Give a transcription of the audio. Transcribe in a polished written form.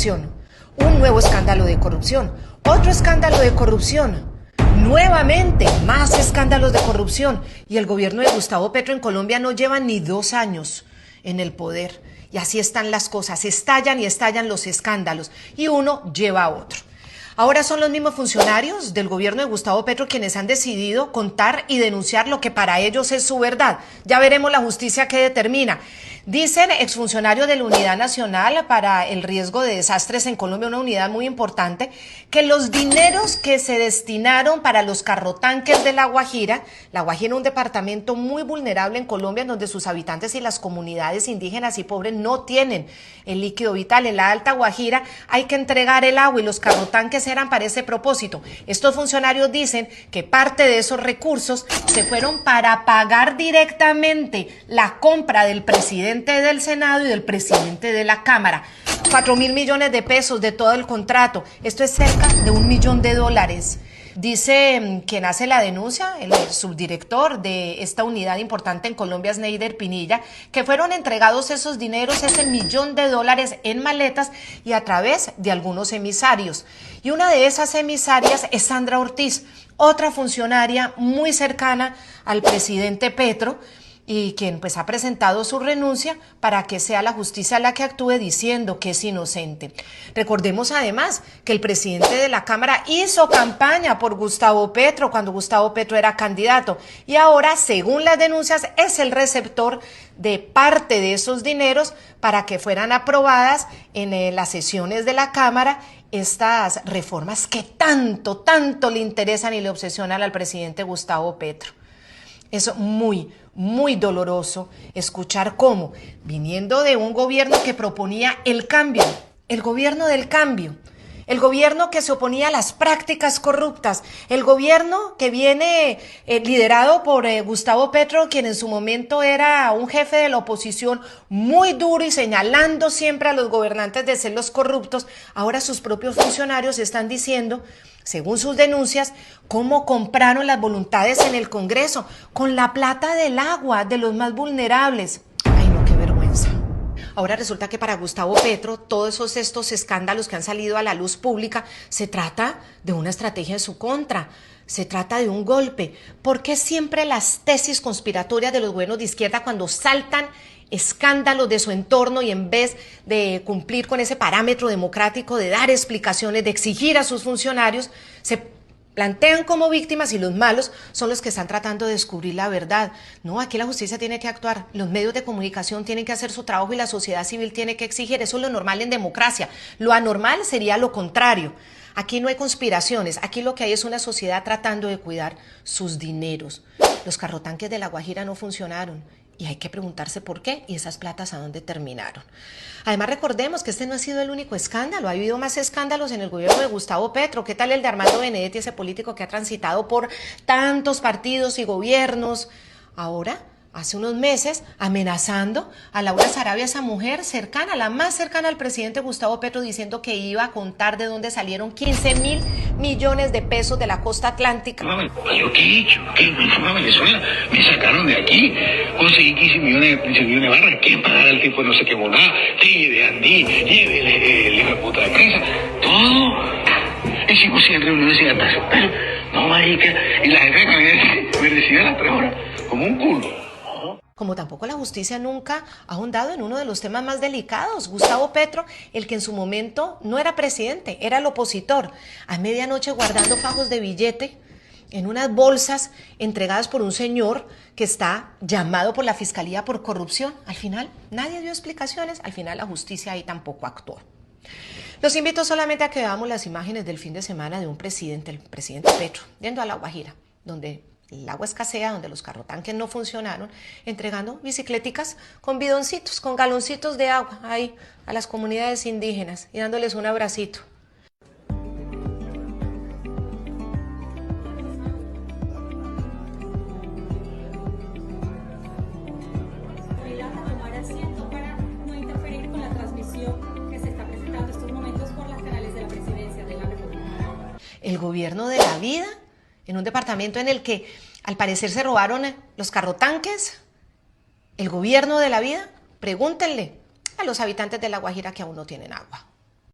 corrupción, un nuevo escándalo de corrupción, otro escándalo de corrupción, nuevamente más escándalos de corrupción, y el gobierno de Gustavo Petro en Colombia no lleva ni 2 años en el poder, y así están las cosas, estallan y estallan los escándalos, y uno lleva a otro. Ahora son los mismos funcionarios del gobierno de Gustavo Petro quienes han decidido contar y denunciar lo que para ellos es su verdad. Ya veremos la justicia que determina. Dicen exfuncionarios de la Unidad Nacional para el Riesgo de Desastres en Colombia, una unidad muy importante, que los dineros que se destinaron para los carrotanques de La Guajira es un departamento muy vulnerable en Colombia, en donde sus habitantes y las comunidades indígenas y pobres no tienen el líquido vital. En la Alta Guajira hay que entregar el agua y los carrotanques eran para ese propósito. Estos funcionarios dicen que parte de esos recursos se fueron para pagar directamente la compra del presidente del Senado y del presidente de la Cámara. 4.000 millones de pesos de todo el contrato. Esto es cerca de $1 millón. Dice quien hace la denuncia, el subdirector de esta unidad importante en Colombia, Sneider Pinilla, que fueron entregados esos dineros, ese $1 millón en maletas y a través de algunos emisarios. Y una de esas emisarias es Sandra Ortiz, otra funcionaria muy cercana al presidente Petro, y quien pues ha presentado su renuncia para que sea la justicia la que actúe diciendo que es inocente. Recordemos además que el presidente de la Cámara hizo campaña por Gustavo Petro cuando Gustavo Petro era candidato y ahora, según las denuncias, es el receptor de parte de esos dineros para que fueran aprobadas en las sesiones de la Cámara estas reformas que tanto le interesan y le obsesionan al presidente Gustavo Petro. Es muy doloroso escuchar cómo, viniendo de un gobierno que proponía el cambio, el gobierno del cambio, el gobierno que se oponía a las prácticas corruptas, el gobierno que viene liderado por Gustavo Petro, quien en su momento era un jefe de la oposición muy duro y señalando siempre a los gobernantes de ser los corruptos, ahora sus propios funcionarios están diciendo, según sus denuncias, cómo compraron las voluntades en el Congreso con la plata del agua de los más vulnerables. Ay, no, qué vergüenza. Ahora resulta que para Gustavo Petro, todos estos escándalos que han salido a la luz pública, se trata de una estrategia en su contra. Se trata de un golpe. ¿Por qué siempre las tesis conspiratorias de los buenos de izquierda cuando saltan escándalos de su entorno y en vez de cumplir con ese parámetro democrático de dar explicaciones, de exigir a sus funcionarios, se plantean como víctimas y los malos son los que están tratando de descubrir la verdad? No, aquí la justicia tiene que actuar, los medios de comunicación tienen que hacer su trabajo y la sociedad civil tiene que exigir. Eso es lo normal en democracia. Lo anormal sería lo contrario. Aquí no hay conspiraciones, aquí lo que hay es una sociedad tratando de cuidar sus dineros. Los carrotanques de La Guajira no funcionaron. Y hay que preguntarse por qué y esas platas a dónde terminaron. Además, recordemos que este no ha sido el único escándalo. Ha habido más escándalos en el gobierno de Gustavo Petro. ¿Qué tal el de Armando Benedetti, ese político que ha transitado por tantos partidos y gobiernos? Ahora, hace unos meses, amenazando a Laura Sarabia, esa mujer cercana, la más cercana al presidente Gustavo Petro, diciendo que iba a contar de dónde salieron 15.000 millones de pesos de la costa atlántica. ¿Yo qué he hecho? ¿Qué me fui a Venezuela? Me sacaron de aquí. Conseguí 15 millones de barras. ¿Quién pagará el tipo de no sé qué monada? Lleve Andí, lleve el hijo de puta de prensa. Todo. Hicimos 100 reuniones sin atraso. Pero, no, marica. Y la jefe me recibió a las 3 horas como un culo. Como tampoco la justicia nunca ha ahondado en uno de los temas más delicados. Gustavo Petro, el que en su momento no era presidente, era el opositor, a medianoche guardando fajos de billete en unas bolsas entregadas por un señor que está llamado por la Fiscalía por corrupción. Al final nadie dio explicaciones, al final la justicia ahí tampoco actuó. Los invito solamente a que veamos las imágenes del fin de semana de un presidente, el presidente Petro, yendo a La Guajira, donde el agua escasea, donde los carrotanques no funcionaron, entregando bicicleticas con bidoncitos, con galoncitos de agua ahí a las comunidades indígenas y dándoles un abracito. Tomar asiento para no interferir con la transmisión que se está presentando estos momentos por los canales de la Presidencia de la República. El gobierno de la vida, en un departamento en el que al parecer se robaron los carrotanques, el gobierno de la vida. Pregúntenle a los habitantes de La Guajira que aún no tienen agua.